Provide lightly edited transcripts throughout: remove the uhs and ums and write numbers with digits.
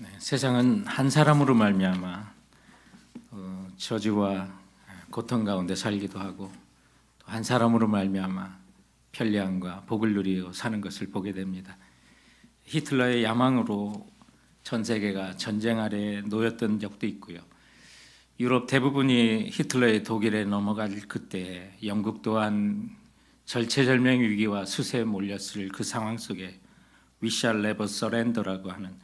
네, 세상은 한 사람으로 말미암아 저주와 고통 가운데 살기도 하고 또 한 사람으로 말미암아 편리함과 복을 누리고 사는 것을 보게 됩니다. 히틀러의 야망으로 전 세계가 전쟁 아래에 놓였던 적도 있고요. 유럽 대부분이 히틀러의 독일에 넘어갈 그때 영국 또한 절체절명 위기와 수세에 몰렸을 그 상황 속에 We shall never surrender라고 하는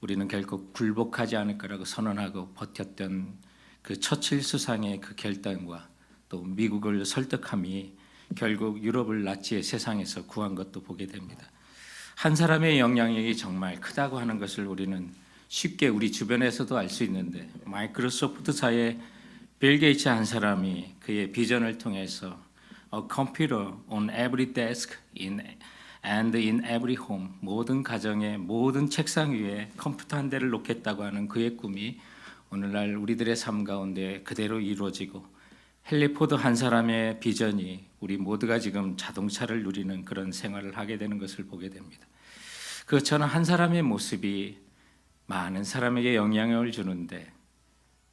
우리는 결국 굴복하지 않을 거라고 선언하고 버텼던 그 처칠 수상의 그 결단과 또 미국을 설득함이 결국 유럽을 나치의 세상에서 구한 것도 보게 됩니다. 한 사람의 영향력이 정말 크다고 하는 것을 우리는 쉽게 우리 주변에서도 알 수 있는데 마이크로소프트사의 빌 게이츠 한 사람이 그의 비전을 통해서 A computer on every desk and in every home, 모든 가정의 모든 책상 위에 컴퓨터 한 대를 놓겠다고 하는 그의 꿈이 오늘날 우리들의 삶 가운데 그대로 이루어지고 헨리 포드 한 사람의 비전이 우리 모두가 지금 자동차를 누리는 그런 생활을 하게 되는 것을 보게 됩니다. 그것처럼 한 사람의 모습이 많은 사람에게 영향을 주는데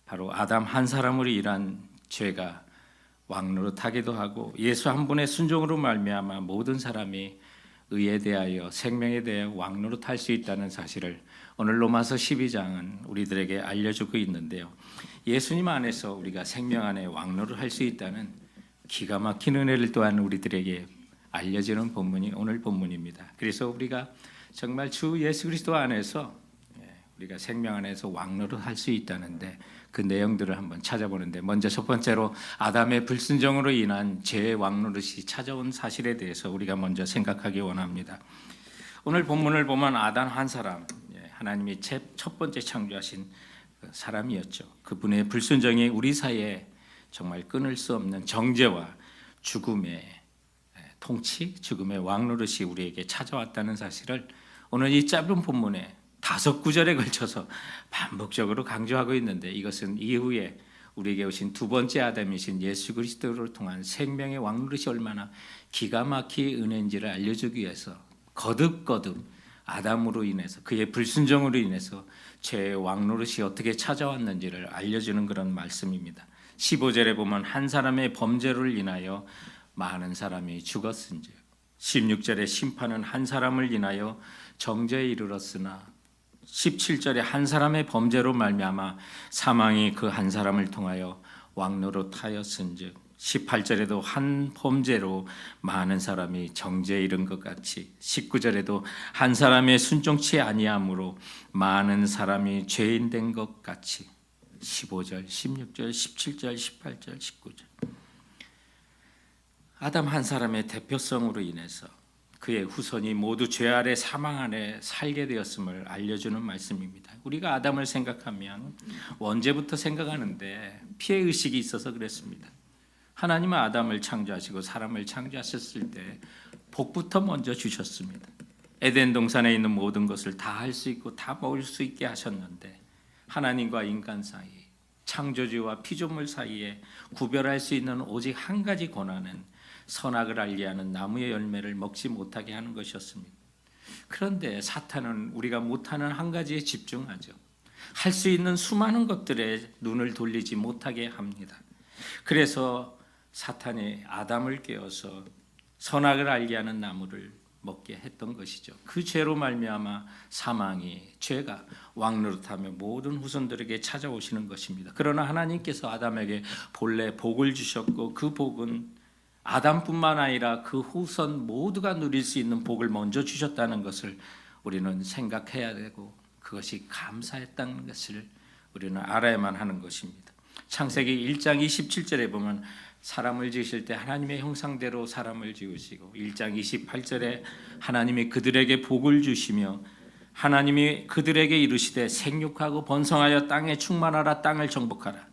바로 아담 한 사람으로 인한 죄가 왕노릇하기도 하고 예수 한 분의 순종으로 말미암아 모든 사람이 의에 대하여 생명에 대해 왕노릇할 수 있다는 사실을 오늘 로마서 12장은 우리들에게 알려주고 있는데요. 예수님 안에서 우리가 생명 안에 왕노릇할 수 있다는 기가 막힌 은혜를 또한 우리들에게 알려지는 본문이 오늘 본문입니다. 그래서 우리가 정말 주 예수 그리스도 안에서 우리가 생명 안에서 왕노릇할 수 있다는데 그 내용들을 한번 찾아보는데 먼저 첫 번째로 아담의 불순종으로 인한 죄의 왕노릇이 찾아온 사실에 대해서 우리가 먼저 생각하기 원합니다. 오늘 본문을 보면 아담 한 사람, 하나님이 첫 번째 창조하신 사람이었죠. 그분의 불순종이 우리 사이에 정말 끊을 수 없는 정죄와 죽음의 통치, 죽음의 왕노릇이 우리에게 찾아왔다는 사실을 오늘 이 짧은 본문에 5구절에 걸쳐서 반복적으로 강조하고 있는데 이것은 이후에 우리에게 오신 두 번째 아담이신 예수 그리스도를 통한 생명의 왕노릇이 얼마나 기가 막힌 은혜인지를 알려주기 위해서 거듭거듭 아담으로 인해서 그의 불순종으로 인해서 죄의 왕노릇이 어떻게 찾아왔는지를 알려주는 그런 말씀입니다. 15절에 보면 한 사람의 범죄를 인하여 많은 사람이 죽었은즉 16절에 심판은 한 사람을 인하여 정죄에 이르렀으나 17절에 한 사람의 범죄로 말미암아 사망이 그 한 사람을 통하여 왕노릇하였은즉 18절에도 한 범죄로 많은 사람이 정죄에 이른 것 같이 19절에도 한 사람의 순종치 아니함으로 많은 사람이 죄인 된 것 같이 15절, 16절, 17절, 18절, 19절 아담 한 사람의 대표성으로 인해서 그의 후손이 모두 죄 아래 사망 안에 살게 되었음을 알려주는 말씀입니다. 우리가 아담을 생각하면 언제부터 생각하는데 피해의식이 있어서 그랬습니다. 하나님은 아담을 창조하시고 사람을 창조하셨을 때 복부터 먼저 주셨습니다. 에덴 동산에 있는 모든 것을 다 할 수 있고 다 먹을 수 있게 하셨는데 하나님과 인간 사이, 창조주와 피조물 사이에 구별할 수 있는 오직 한 가지 권한은 선악을 알게 하는 나무의 열매를 먹지 못하게 하는 것이었습니다. 그런데 사탄은 우리가 못하는 한 가지에 집중하죠. 할 수 있는 수많은 것들에 눈을 돌리지 못하게 합니다. 그래서 사탄이 아담을 깨워서 선악을 알게 하는 나무를 먹게 했던 것이죠. 그 죄로 말미암아 사망이 죄가 왕노릇하며 모든 후손들에게 찾아오시는 것입니다. 그러나 하나님께서 아담에게 본래 복을 주셨고 그 복은 아담뿐만 아니라 그 후손 모두가 누릴 수 있는 복을 먼저 주셨다는 것을 우리는 생각해야 되고 그것이 감사했다는 것을 우리는 알아야만 하는 것입니다. 창세기 1장 27절에 보면 사람을 지으실 때 하나님의 형상대로 사람을 지으시고 1장 28절에 하나님이 그들에게 복을 주시며 하나님이 그들에게 이르시되 생육하고 번성하여 땅에 충만하라 땅을 정복하라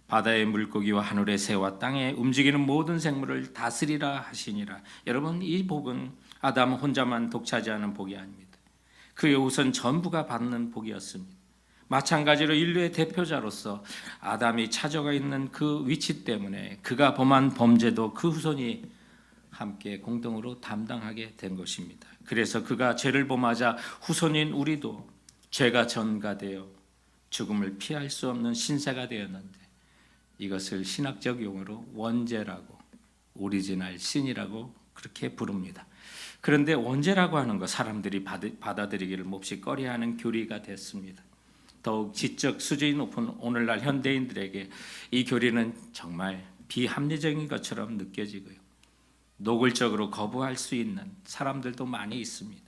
바다의 물고기와 하늘의 새와 땅에 움직이는 모든 생물을 다스리라 하시니라. 여러분 이 복은 아담 혼자만 독차지하는 복이 아닙니다. 그의 후손 전부가 받는 복이었습니다. 마찬가지로 인류의 대표자로서 아담이 차져가 있는 그 위치 때문에 그가 범한 범죄도 그 후손이 함께 공동으로 담당하게 된 것입니다. 그래서 그가 죄를 범하자 후손인 우리도 죄가 전가되어 죽음을 피할 수 없는 신세가 되었는데 이것을 신학적 용어로 원죄라고, 오리지널 신이라고 그렇게 부릅니다. 그런데 원죄라고 하는 것 사람들이 받아들이기를 몹시 꺼려하는 교리가 됐습니다. 더욱 지적 수준이 높은 오늘날 현대인들에게 이 교리는 정말 비합리적인 것처럼 느껴지고요. 노골적으로 거부할 수 있는 사람들도 많이 있습니다.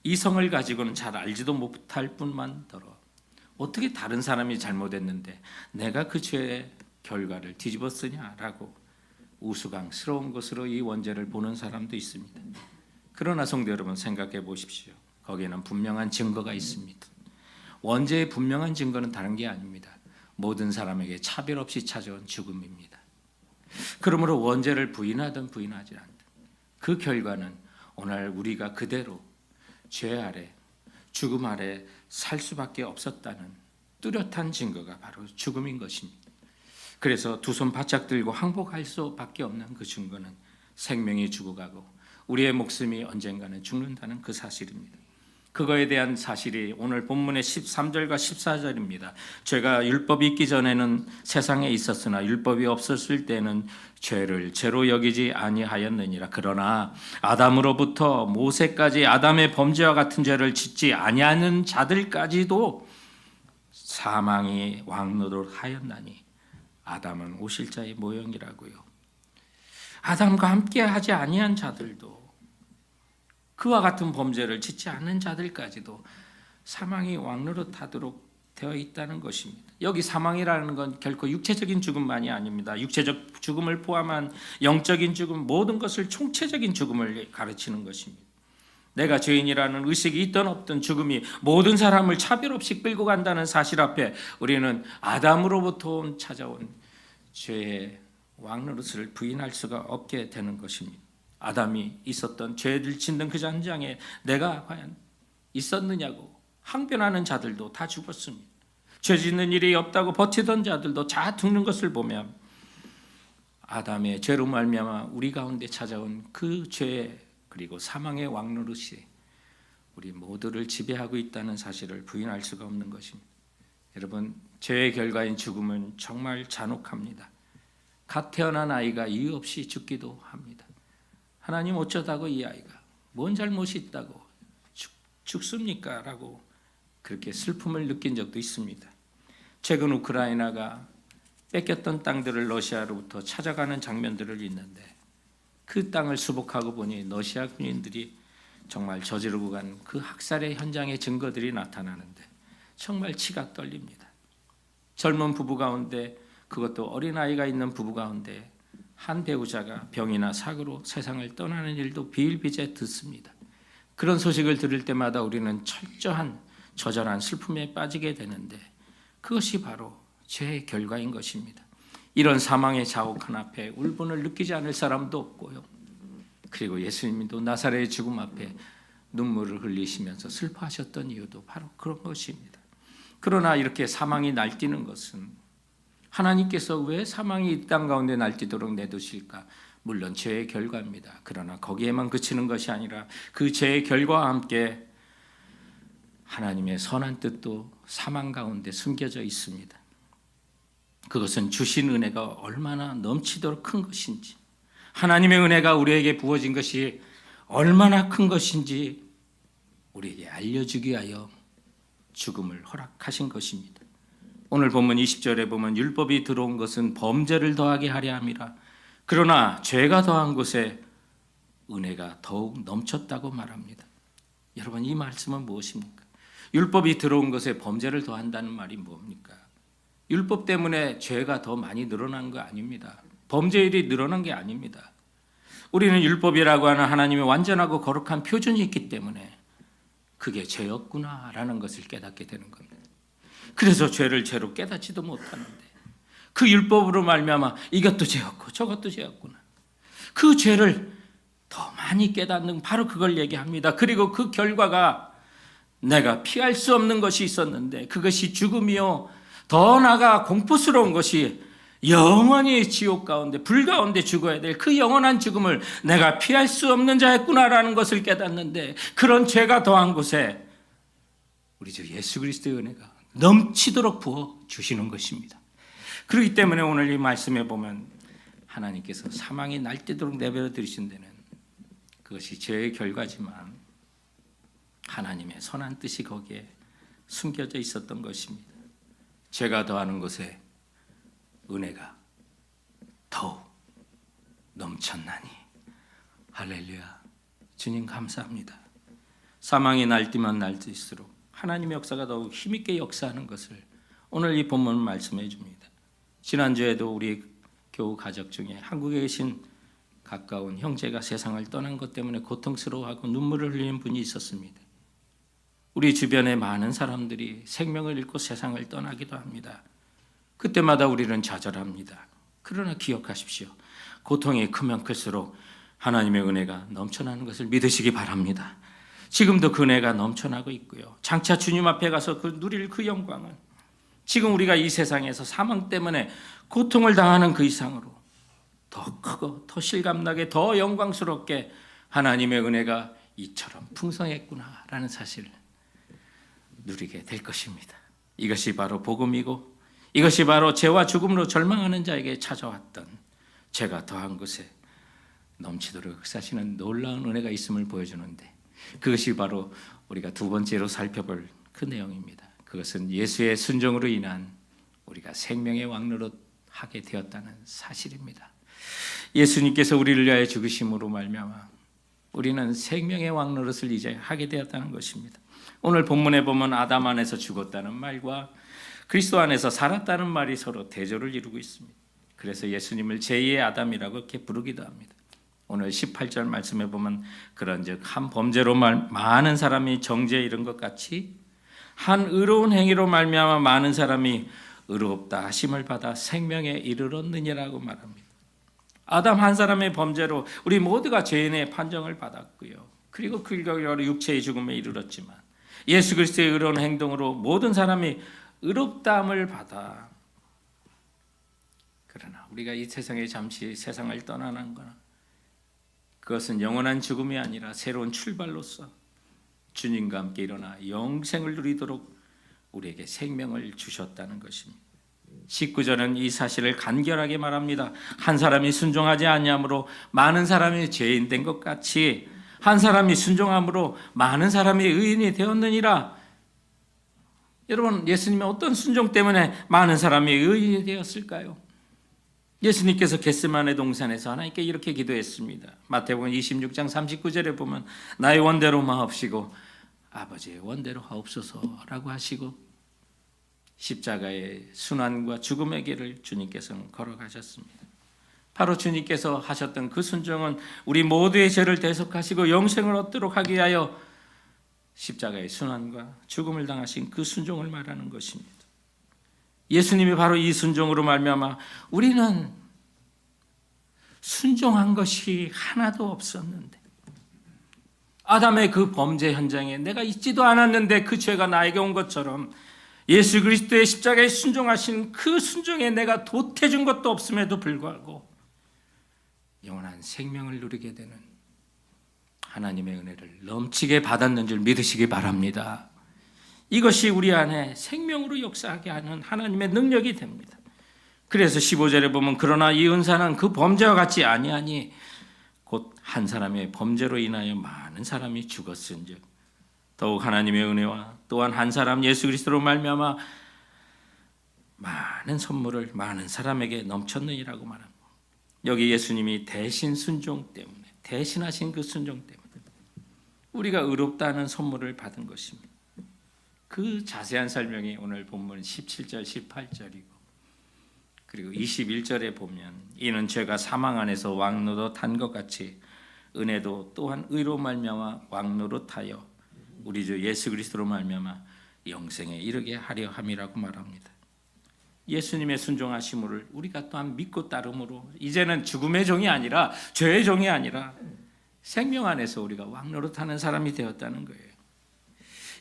이성을 가지고는 잘 알지도 못할 뿐만더러 어떻게 다른 사람이 잘못했는데 내가 그 죄의 결과를 뒤집어 쓰냐라고 우스꽝스러운 것으로 이 원죄를 보는 사람도 있습니다. 그러나 성도 여러분, 생각해 보십시오. 거기에는 분명한 증거가 있습니다. 원죄의 분명한 증거는 다른 게 아닙니다. 모든 사람에게 차별 없이 찾아온 죽음입니다. 그러므로 원죄를 부인하든 부인하지 않든 그 결과는 오늘 우리가 그대로 죄 아래, 죽음 아래 살 수밖에 없었다는 뚜렷한 증거가 바로 죽음인 것입니다. 그래서 두 손 바짝 들고 항복할 수밖에 없는 그 증거는 생명이 죽어가고 우리의 목숨이 언젠가는 죽는다는 그 사실입니다. 그거에 대한 사실이 오늘 본문의 13절과 14절입니다. 죄가 율법이 있기 전에는 세상에 있었으나 율법이 없었을 때는 죄를 죄로 여기지 아니하였느니라. 그러나 아담으로부터 모세까지 아담의 범죄와 같은 죄를 짓지 아니하는 자들까지도 사망이 왕노릇하였나니 아담은 오실자의 모형이라고요. 아담과 함께 하지 아니한 자들도, 그와 같은 범죄를 짓지 않는 자들까지도 사망이 왕노릇하도록 되어 있다는 것입니다. 여기 사망이라는 건 결코 육체적인 죽음만이 아닙니다. 육체적 죽음을 포함한 영적인 죽음, 모든 것을 총체적인 죽음을 가르치는 것입니다. 내가 죄인이라는 의식이 있든 없든 죽음이 모든 사람을 차별 없이 끌고 간다는 사실 앞에 우리는 아담으로부터 찾아온 죄의 왕노릇을 부인할 수가 없게 되는 것입니다. 아담이 있었던 죄를 짓는 그 전장에 내가 과연 있었느냐고 항변하는 자들도 다 죽었습니다. 죄 짓는 일이 없다고 버티던 자들도 다 죽는 것을 보면 아담의 죄로 말미암아 우리 가운데 찾아온 그 죄 그리고 사망의 왕노릇이 우리 모두를 지배하고 있다는 사실을 부인할 수가 없는 것입니다. 여러분, 죄의 결과인 죽음은 정말 잔혹합니다. 갓 태어난 아이가 이유 없이 죽기도 합니다. 하나님 어쩌다고 이 아이가 뭔 잘못이 있다고 죽습니까? 라고 그렇게 슬픔을 느낀 적도 있습니다. 최근 우크라이나가 뺏겼던 땅들을 러시아로부터 찾아가는 장면들을 있는데 그 땅을 수복하고 보니 러시아 군인들이 정말 저지르고 간 그 학살의 현장의 증거들이 나타나는데 정말 치가 떨립니다. 젊은 부부 가운데, 그것도 어린아이가 있는 부부 가운데 한 배우자가 병이나 사고로 세상을 떠나는 일도 비일비재 듣습니다. 그런 소식을 들을 때마다 우리는 철저한 처절한 슬픔에 빠지게 되는데 그것이 바로 죄의 결과인 것입니다. 이런 사망의 자혹한 앞에 울분을 느끼지 않을 사람도 없고요. 그리고 예수님도 나사렛의 죽음 앞에 눈물을 흘리시면서 슬퍼하셨던 이유도 바로 그런 것입니다. 그러나 이렇게 사망이 날뛰는 것은 하나님께서 왜 사망이 이 땅 가운데 날뛰도록 내두실까? 물론 죄의 결과입니다. 그러나 거기에만 그치는 것이 아니라 그 죄의 결과와 함께 하나님의 선한 뜻도 사망 가운데 숨겨져 있습니다. 그것은 주신 은혜가 얼마나 넘치도록 큰 것인지, 하나님의 은혜가 우리에게 부어진 것이 얼마나 큰 것인지 우리에게 알려주기 위하여 죽음을 허락하신 것입니다. 오늘 본문 20절에 보면 율법이 들어온 것은 범죄를 더하게 하려 함이라. 그러나 죄가 더한 곳에 은혜가 더욱 넘쳤다고 말합니다. 여러분, 이 말씀은 무엇입니까? 율법이 들어온 것에 범죄를 더한다는 말이 뭡니까? 율법 때문에 죄가 더 많이 늘어난 거 아닙니다. 범죄율이 늘어난 게 아닙니다. 우리는 율법이라고 하는 하나님의 완전하고 거룩한 표준이 있기 때문에 그게 죄였구나라는 것을 깨닫게 되는 겁니다. 그래서 죄를 죄로 깨닫지도 못하는데 그 율법으로 말미암아 이것도 죄였고 저것도 죄였구나. 그 죄를 더 많이 깨닫는 바로 그걸 얘기합니다. 그리고 그 결과가 내가 피할 수 없는 것이 있었는데 그것이 죽음이요, 더 나아가 공포스러운 것이 영원히 지옥 가운데 불 가운데 죽어야 될 그 영원한 죽음을 내가 피할 수 없는 자였구나라는 것을 깨닫는데 그런 죄가 더한 곳에 우리 주 예수 그리스도의 은혜가 넘치도록 부어 주시는 것입니다. 그렇기 때문에 오늘 이 말씀에 보면 하나님께서 사망이 날뛰도록 내버려 두신 데는 그것이 죄의 결과지만 하나님의 선한 뜻이 거기에 숨겨져 있었던 것입니다. 죄가 더하는 곳에 은혜가 더욱 넘쳤나니. 할렐루야. 주님 감사합니다. 사망이 날뛰면 날뛸수록 하나님의 역사가 더욱 힘있게 역사하는 것을 오늘 이 본문은 말씀해 줍니다. 지난주에도 우리 교우 가족 중에 한국에 계신 가까운 형제가 세상을 떠난 것 때문에 고통스러워하고 눈물을 흘리는 분이 있었습니다. 우리 주변에 많은 사람들이 생명을 잃고 세상을 떠나기도 합니다. 그때마다 우리는 좌절합니다. 그러나 기억하십시오. 고통이 크면 클수록 하나님의 은혜가 넘쳐나는 것을 믿으시기 바랍니다. 지금도 그 은혜가 넘쳐나고 있고요. 장차 주님 앞에 가서 누릴 그 영광은 지금 우리가 이 세상에서 사망 때문에 고통을 당하는 그 이상으로 더 크고 더 실감나게 더 영광스럽게 하나님의 은혜가 이처럼 풍성했구나라는 사실을 누리게 될 것입니다. 이것이 바로 복음이고 이것이 바로 죄와 죽음으로 절망하는 자에게 찾아왔던 죄가 더한 곳에 넘치도록 역사하시는 놀라운 은혜가 있음을 보여주는데 그것이 바로 우리가 두 번째로 살펴볼 그 내용입니다. 그것은 예수의 순종으로 인한 우리가 생명의 왕노릇 하게 되었다는 사실입니다. 예수님께서 우리를 위하여 죽으심으로 말미암아 우리는 생명의 왕노릇을 이제 하게 되었다는 것입니다. 오늘 본문에 보면 아담 안에서 죽었다는 말과 그리스도 안에서 살았다는 말이 서로 대조를 이루고 있습니다. 그래서 예수님을 제2의 아담이라고 이렇게 부르기도 합니다. 오늘 18절 말씀에 보면 그런즉 한 범죄로 많은 사람이 정죄에 이른 것 같이 한 의로운 행위로 말미암아 많은 사람이 의롭다 하심을 받아 생명에 이르렀느니라고 말합니다. 아담 한 사람의 범죄로 우리 모두가 죄인의 판정을 받았고요. 그리고 그 결과로 육체의 죽음에 이르렀지만 예수 그리스도의 의로운 행동으로 모든 사람이 의롭다함을 받아. 그러나 우리가 이 세상에 잠시 세상을 떠나는 거나 그것은 영원한 죽음이 아니라 새로운 출발로서 주님과 함께 일어나 영생을 누리도록 우리에게 생명을 주셨다는 것입니다. 19절은 이 사실을 간결하게 말합니다. 한 사람이 순종하지 아니함으로 많은 사람이 죄인 된 것 같이 한 사람이 순종함으로 많은 사람이 의인이 되었느니라. 여러분, 예수님의 어떤 순종 때문에 많은 사람이 의인이 되었을까요? 예수님께서 겟세마네 동산에서 하나님께 이렇게 기도했습니다. 마태복음 26장 39절에 보면 나의 원대로 마옵시고 아버지의 원대로 하옵소서라고 하시고 십자가의 순환과 죽음의 길을 주님께서는 걸어가셨습니다. 바로 주님께서 하셨던 그 순종은 우리 모두의 죄를 대속하시고 영생을 얻도록 하기 위하여 십자가의 순환과 죽음을 당하신 그 순종을 말하는 것입니다. 예수님이 바로 이 순종으로 말미암아 우리는 순종한 것이 하나도 없었는데 아담의 그 범죄 현장에 내가 있지도 않았는데 그 죄가 나에게 온 것처럼 예수 그리스도의 십자가에 순종하신 그 순종에 내가 도태준 것도 없음에도 불구하고 영원한 생명을 누리게 되는 하나님의 은혜를 넘치게 받았는 줄 믿으시기 바랍니다. 이것이 우리 안에 생명으로 역사하게 하는 하나님의 능력이 됩니다. 그래서 15절에 보면 그러나 이 은사는 그 범죄와 같지 아니하니 곧 한 사람의 범죄로 인하여 많은 사람이 죽었은즉 더욱 하나님의 은혜와 또한 한 사람 예수 그리스도로 말미암아 많은 선물을 많은 사람에게 넘쳤느니라고 말합니다. 여기 예수님이 대신 순종 때문에 대신하신 그 순종 때문에 우리가 의롭다는 선물을 받은 것입니다. 그 자세한 설명이 오늘 본문 17절 18절이고 그리고 21절에 보면 이는 죄가 사망 안에서 왕노릇한 것 같이 은혜도 또한 의로 말미암아 왕노릇하여 우리 주 예수 그리스도로 말미암아 영생에 이르게 하려 함이라고 말합니다. 예수님의 순종하심을 우리가 또한 믿고 따름으로 이제는 죽음의 종이 아니라 죄의 종이 아니라 생명 안에서 우리가 왕노릇하는 사람이 되었다는 거예요.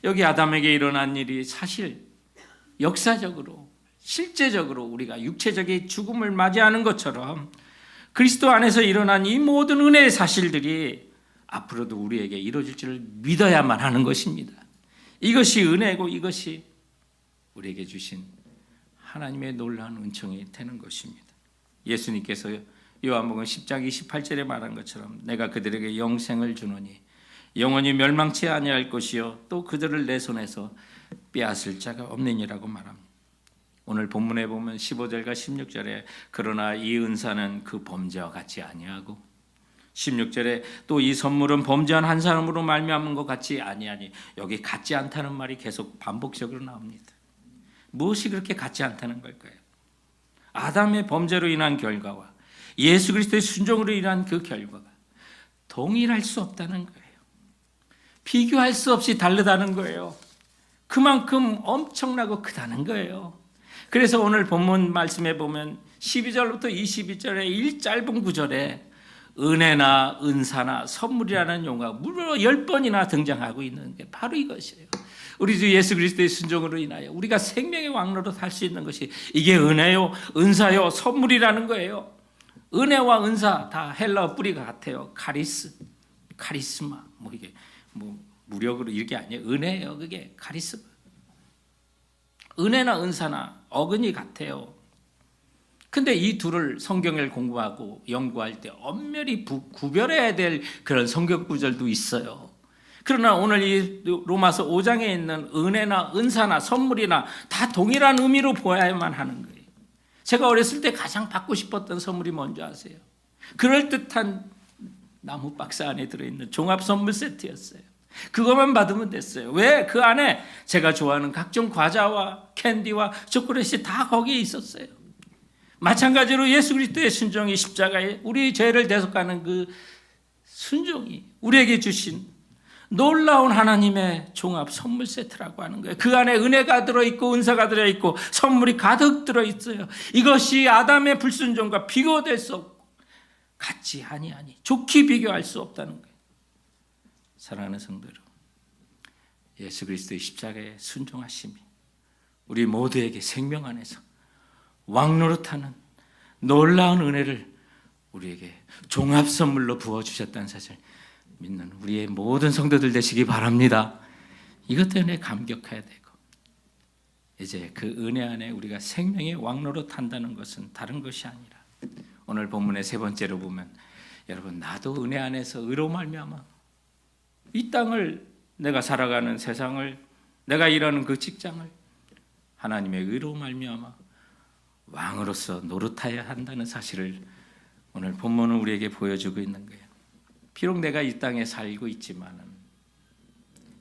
여기 아담에게 일어난 일이 사실 역사적으로 실제적으로 우리가 육체적인 죽음을 맞이하는 것처럼 그리스도 안에서 일어난 이 모든 은혜의 사실들이 앞으로도 우리에게 이루어질 줄을 믿어야만 하는 것입니다. 이것이 은혜고 이것이 우리에게 주신 하나님의 놀라운 은총이 되는 것입니다. 예수님께서 요한복음 10장 28절에 말한 것처럼 내가 그들에게 영생을 주노니 영원히 멸망치 아니할 것이요 또 그들을 내 손에서 빼앗을 자가 없느니라고 말합니다. 오늘 본문에 보면 15절과 16절에 그러나 이 은사는 그 범죄와 같지 아니하고 16절에 또 이 선물은 범죄한 한 사람으로 말미암은 것 같지 아니하니 여기 같지 않다는 말이 계속 반복적으로 나옵니다. 무엇이 그렇게 같지 않다는 걸까요? 아담의 범죄로 인한 결과와 예수 그리스도의 순종으로 인한 그 결과가 동일할 수 없다는 거예요. 비교할 수 없이 다르다는 거예요. 그만큼 엄청나고 크다는 거예요. 그래서 오늘 본문 말씀에 보면 12절부터 22절의 이 짧은 구절에 은혜나 은사나 선물이라는 용어가 무려 10번이나 등장하고 있는 게 바로 이것이에요. 우리 주 예수 그리스도의 순종으로 인하여 우리가 생명의 왕로로 살 수 있는 것이 이게 은혜요, 은사요, 선물이라는 거예요. 은혜와 은사 다 헬라어 뿌리가 같아요. 카리스마, 뭐 이게 뭐 무력으로 이렇게 아니에요. 은혜예요. 그게 카리스마. 은혜나 은사나 어근이 같아요. 근데 이 둘을 성경을 공부하고 연구할 때 엄밀히 구별해야 될 그런 성경 구절도 있어요. 그러나 오늘 이 로마서 5장에 있는 은혜나 은사나 선물이나 다 동일한 의미로 보아야만 하는 거예요. 제가 어렸을 때 가장 받고 싶었던 선물이 뭔지 아세요? 그럴듯한 나무 박스 안에 들어있는 종합 선물 세트였어요. 그것만 받으면 됐어요. 왜? 그 안에 제가 좋아하는 각종 과자와 캔디와 초콜릿이 다 거기에 있었어요. 마찬가지로 예수 그리스도의 순종이 십자가에 우리 죄를 대속하는 그 순종이 우리에게 주신 놀라운 하나님의 종합 선물 세트라고 하는 거예요. 그 안에 은혜가 들어있고 은사가 들어있고 선물이 가득 들어있어요. 이것이 아담의 불순종과 비교될 수 없고 같지 아니하니 좋게 비교할 수 없다는 거예요. 사랑하는 성도 여러분, 예수 그리스도의 십자가에 순종하심이 우리 모두에게 생명 안에서 왕노릇하는 놀라운 은혜를 우리에게 종합 선물로 부어주셨다는 사실 믿는 우리의 모든 성도들 되시기 바랍니다. 이것 때문에 감격해야 되고 이제 그 은혜 안에 우리가 생명의 왕노릇한다는 것은 다른 것이 아니라 오늘 본문의 세 번째로 보면 여러분 나도 은혜 안에서 의로 말미암아 이 땅을 내가 살아가는 세상을 내가 일하는 그 직장을 하나님의 의로 말미암아 왕으로서 노릇해야 한다는 사실을 오늘 본문은 우리에게 보여주고 있는 거예요. 비록 내가 이 땅에 살고 있지만은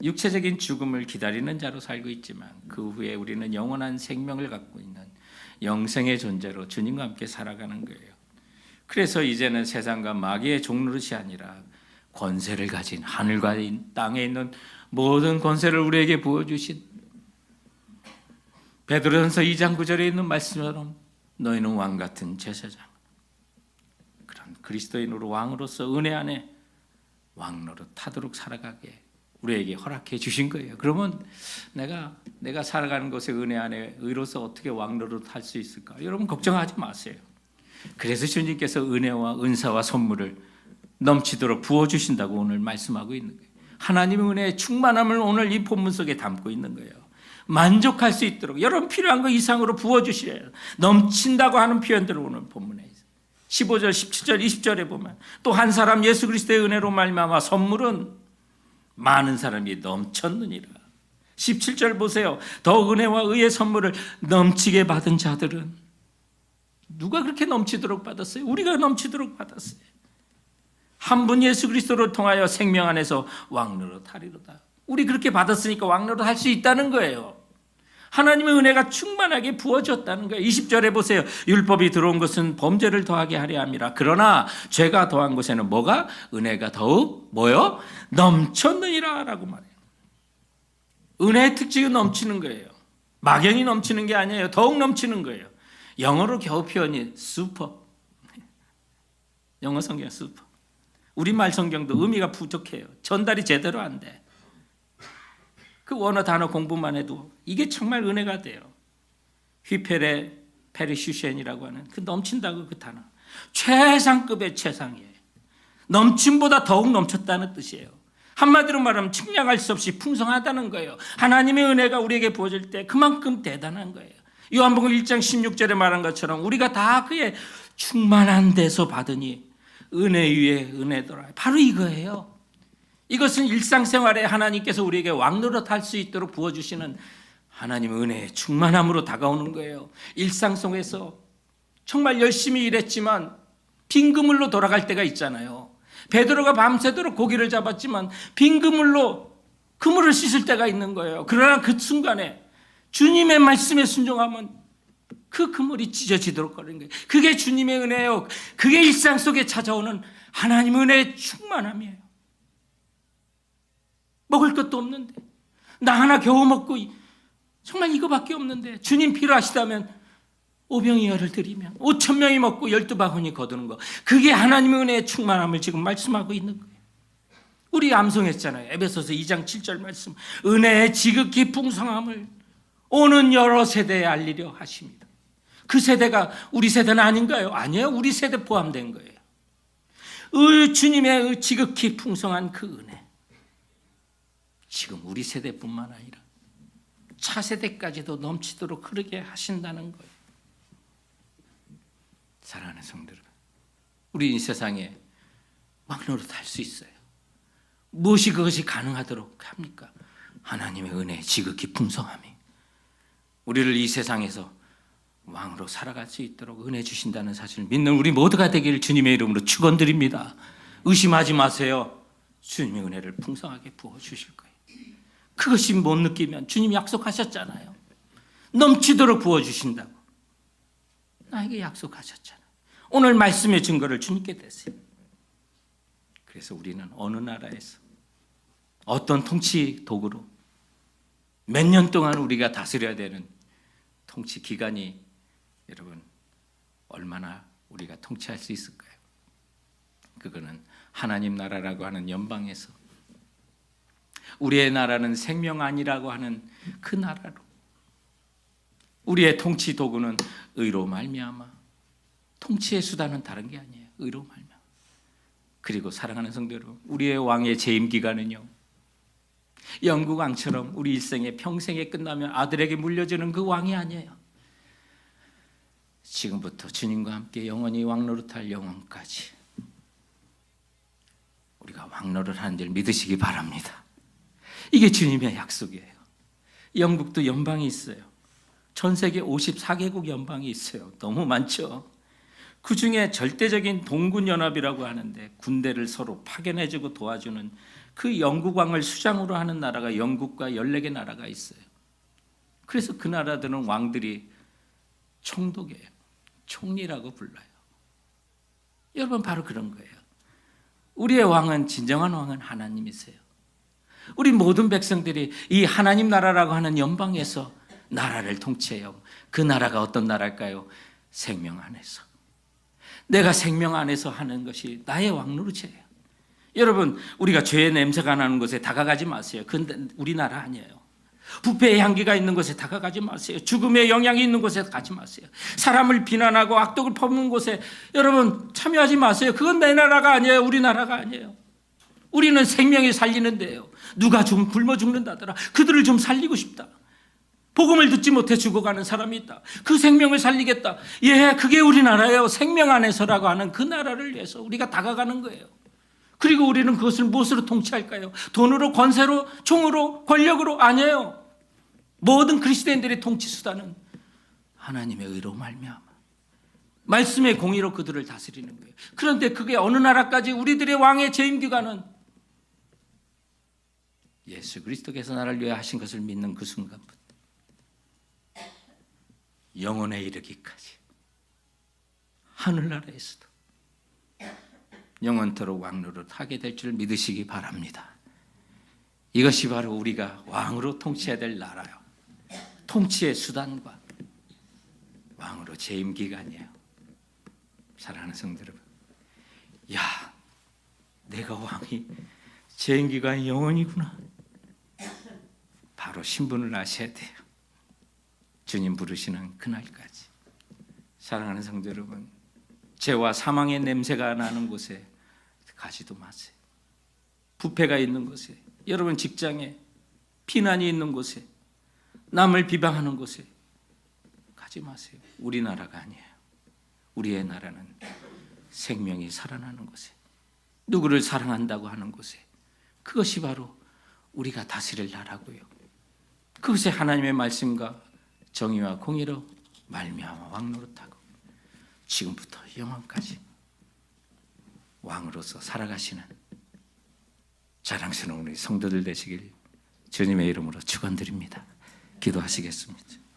육체적인 죽음을 기다리는 자로 살고 있지만 그 후에 우리는 영원한 생명을 갖고 있는 영생의 존재로 주님과 함께 살아가는 거예요. 그래서 이제는 세상과 마귀의 종노릇이 아니라 권세를 가진 하늘과 땅에 있는 모든 권세를 우리에게 부어주신 베드로전서 2장 9절에 있는 말씀처럼 너희는 왕같은 제사장 그런 그리스도인으로 왕으로서 은혜 안에 왕노릇 하도록 살아가게 우리에게 허락해 주신 거예요. 그러면 내가 살아가는 곳의 은혜 안에 의로서 어떻게 왕노릇 할 수 있을까? 여러분 걱정하지 마세요. 그래서 주님께서 은혜와 은사와 선물을 넘치도록 부어주신다고 오늘 말씀하고 있는 거예요. 하나님의 은혜의 충만함을 오늘 이 본문 속에 담고 있는 거예요. 만족할 수 있도록 여러분 필요한 거 이상으로 부어주시래요. 넘친다고 하는 표현들을 오늘 본문에 있어요. 15절, 17절, 20절에 보면 또 한 사람 예수 그리스도의 은혜로 말미암아 선물은 많은 사람이 넘쳤느니라. 17절 보세요. 더 은혜와 의의 선물을 넘치게 받은 자들은 누가 그렇게 넘치도록 받았어요? 우리가 넘치도록 받았어요. 한 분 예수 그리스도를 통하여 생명 안에서 왕노릇 하리로다. 우리 그렇게 받았으니까 왕노릇 할 수 있다는 거예요. 하나님의 은혜가 충만하게 부어졌다는 거예요. 20절에 보세요. 율법이 들어온 것은 범죄를 더하게 하려 함이라. 그러나 죄가 더한 것에는 뭐가? 은혜가 더욱 뭐요? 넘쳤느니라 라고 말해요. 은혜의 특징은 넘치는 거예요. 막연히 넘치는 게 아니에요. 더욱 넘치는 거예요. 영어로 겨우 표현이 슈퍼. 영어 성경 슈퍼. 우리말 성경도 의미가 부족해요. 전달이 제대로 안 돼. 그 원어 단어 공부만 해도 이게 정말 은혜가 돼요. 휘페레 페리슈센이라고 하는 그 넘친다고 그 단어. 최상급의 최상이에요. 넘침보다 더욱 넘쳤다는 뜻이에요. 한마디로 말하면 측량할 수 없이 풍성하다는 거예요. 하나님의 은혜가 우리에게 부어질 때 그만큼 대단한 거예요. 요한복음 1장 16절에 말한 것처럼 우리가 다 그의 충만한 데서 받으니 은혜 위에 은혜더라. 바로 이거예요. 이것은 일상생활에 하나님께서 우리에게 왕노릇할 수 있도록 부어주시는 하나님의 은혜의 충만함으로 다가오는 거예요. 일상 속에서 정말 열심히 일했지만 빈 그물로 돌아갈 때가 있잖아요. 베드로가 밤새도록 고기를 잡았지만 빈 그물로 그물을 씻을 때가 있는 거예요. 그러나 그 순간에 주님의 말씀에 순종하면 그 그물이 찢어지도록 거리는 거예요. 그게 주님의 은혜예요. 그게 일상 속에 찾아오는 하나님의 은혜의 충만함이에요. 먹을 것도 없는데 나 하나 겨우 먹고 정말 이거밖에 없는데 주님 필요하시다면 오병이어를 드리면 5,000명이 먹고 12바구니 거두는 거, 그게 하나님의 은혜의 충만함을 지금 말씀하고 있는 거예요. 우리 암송했잖아요. 에베소서 2장 7절 말씀, 은혜의 지극히 풍성함을 오는 여러 세대에 알리려 하십니다. 그 세대가 우리 세대는 아닌가요? 아니에요. 우리 세대 포함된 거예요. 주님의 지극히 풍성한 그 은혜, 지금 우리 세대뿐만 아니라 차세대까지도 넘치도록 흐르게 하신다는 거예요. 사랑하는 성도 여러분, 우리 이 세상에 왕노릇할 수 있어요. 무엇이 그것이 가능하도록 합니까? 하나님의 은혜 지극히 풍성함이 우리를 이 세상에서 왕으로 살아갈 수 있도록 은혜 주신다는 사실을 믿는 우리 모두가 되기를 주님의 이름으로 축원드립니다. 의심하지 마세요. 주님의 은혜를 풍성하게 부어주실 거예요. 그것이 못 느끼면 주님이 약속하셨잖아요. 넘치도록 부어주신다고 나에게 약속하셨잖아요. 오늘 말씀의 증거를 주님께 대세요. 그래서 우리는 어느 나라에서 어떤 통치 도구로 몇 년 동안 우리가 다스려야 되는 통치 기간이, 여러분, 얼마나 우리가 통치할 수 있을까요? 그거는 하나님 나라라고 하는 연방에서, 우리의 나라는 생명안이라고 하는 그 나라로, 우리의 통치 도구는 의로 말미암아, 통치의 수단은 다른 게 아니에요. 의로 말미암아. 그리고 사랑하는 성도 여러분, 우리의 왕의 재임 기간은요, 영국 왕처럼 우리 일생에 평생에 끝나면 아들에게 물려주는 그 왕이 아니에요. 지금부터 주님과 함께 영원히 왕노릇할 영원까지 우리가 왕노릇 하는 줄 믿으시기 바랍니다. 이게 주님의 약속이에요. 영국도 연방이 있어요. 전 세계 54개국 연방이 있어요. 너무 많죠. 그 중에 절대적인 동군연합이라고 하는데, 군대를 서로 파견해주고 도와주는 그 영국 왕을 수장으로 하는 나라가 영국과 14개 나라가 있어요. 그래서 그 나라들은 왕들이 총독이에요. 총리라고 불러요. 여러분, 바로 그런 거예요. 우리의 왕은, 진정한 왕은 하나님이세요. 우리 모든 백성들이 이 하나님 나라라고 하는 연방에서 나라를 통치해요. 그 나라가 어떤 나라일까요? 생명 안에서. 내가 생명 안에서 하는 것이 나의 왕노릇이에요. 여러분, 우리가 죄의 냄새가 나는 곳에 다가가지 마세요. 그건 우리나라 아니에요. 부패의 향기가 있는 곳에 다가가지 마세요. 죽음의 영향이 있는 곳에 가지 마세요. 사람을 비난하고 악독을 퍼붓는 곳에 여러분 참여하지 마세요. 그건 내 나라가 아니에요. 우리나라가 아니에요. 우리는 생명이 살리는 데예요. 누가 좀 굶어 죽는다더라. 그들을 좀 살리고 싶다. 복음을 듣지 못해 죽어가는 사람이 있다. 그 생명을 살리겠다. 예, 그게 우리나라예요. 생명 안에서라고 하는 그 나라를 위해서 우리가 다가가는 거예요. 그리고 우리는 그것을 무엇으로 통치할까요? 돈으로, 권세로, 총으로, 권력으로? 아니에요. 모든 그리스도인들의 통치 수단은 하나님의 의로 말미암아 말씀의 공의로 그들을 다스리는 거예요. 그런데 그게 어느 나라까지 우리들의 왕의 재임 기간은 예수 그리스도께서 나를 위해 하신 것을 믿는 그 순간부터 영원에 이르기까지 하늘나라에서도 영원토록 왕노릇 하게 될 줄 믿으시기 바랍니다. 이것이 바로 우리가 왕으로 통치해야 될 나라요. 통치의 수단과 왕으로 재임 기간이에요. 사랑하는 성도 여러분, 야, 내가 왕이 재임 기간이 영원이구나. 바로 신분을 아셔야 돼요. 주님 부르시는 그날까지. 사랑하는 성도 여러분, 죄와 사망의 냄새가 나는 곳에 가지도 마세요. 부패가 있는 곳에, 여러분 직장에 비난이 있는 곳에, 남을 비방하는 곳에 가지 마세요. 우리나라가 아니에요. 우리의 나라는 생명이 살아나는 곳에, 누구를 사랑한다고 하는 곳에, 그것이 바로 우리가 다스릴 나라고요. 그것이 하나님의 말씀과 정의와 공의로 말미암아 왕노릇하고 지금부터 영원까지 왕으로서 살아가시는 자랑스러운 우리 성도들 되시길 주님의 이름으로 축원드립니다. 기도하시겠습니다.